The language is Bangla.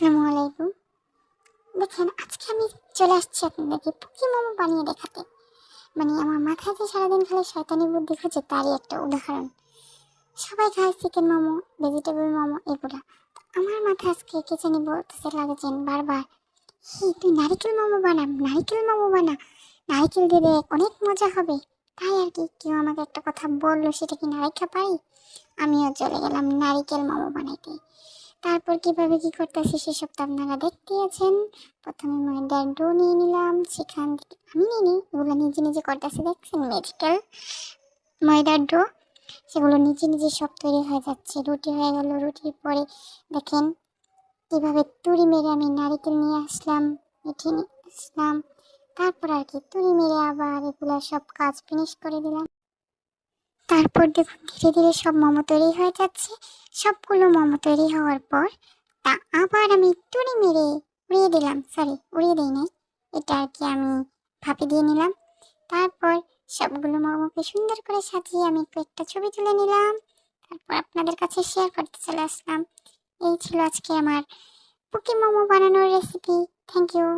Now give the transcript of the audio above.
আসসালামু আলাইকুম। দেখেন আজকে আমি চলে আসছি আপনাদেরকে পুকি মোমো বানিয়ে দেখাতে। মানে আমার মাথায় যে সারাদিন খালি শয়তানি বুদ্ধি খুঁজে তারই একটা উদাহরণ। সবাই খায় চিকেন মোমো, ভেজিটেবল মোমো এগুলা। তো আমার মাথায় আজকে কে জানি বলতেছে লাগছেন বারবার, হি তুই নারিকেল মোমো বানা, নারিকেল মোমো বানা, নারিকেল দিয়ে দেখ অনেক মজা হবে। তাই আর কি কেউ আমাকে একটা কথা বললো, সেটা কি নারিকেল পারি? আমিও চলে গেলাম নারিকেল মোমো বানাইতে। তারপর কিভাবে কি করতেছি সেসব তো আপনারা দেখতেই আছেন। প্রথমে ময়দার ডো নিয়ে নিলাম, সেখান থেকে আমি নিই এগুলো নিজে নিজে করতেছি, দেখছেন ম্যাজিক্যাল ময়দার ডো। সেগুলো নিজে নিজে সব তৈরি হয়ে যাচ্ছে, রুটি হয়ে গেল। রুটির পরে দেখেন কিভাবে তুড়ি মেরে আমি নারিকেল নিয়ে আসলাম, মিঠে নিয়ে আসলাম। তারপর আর কি তুড়ি মেরে আবার এগুলো সব কাজ ফিনিশ করে দিলাম। তারপর দেখুন ধীরে ধীরে সব মোমো তৈরি হয়ে যাচ্ছে। সবগুলো মোমো তৈরি হওয়ার পর তা আবার আমি তুড়ি মেরে উড়িয়ে দিলাম, সরি উড়িয়ে দিই নাই, এটা আর কি আমি ভাপে দিয়ে নিলাম। তারপর সবগুলো মোমোকে সুন্দর করে সাজিয়ে আমি কয়েকটা ছবি তুলে নিলাম। তারপর আপনাদের কাছে শেয়ার করতে চলে আসলাম। এই ছিল আজকে আমার পুকি মোমো বানানোর রেসিপি। Thank you.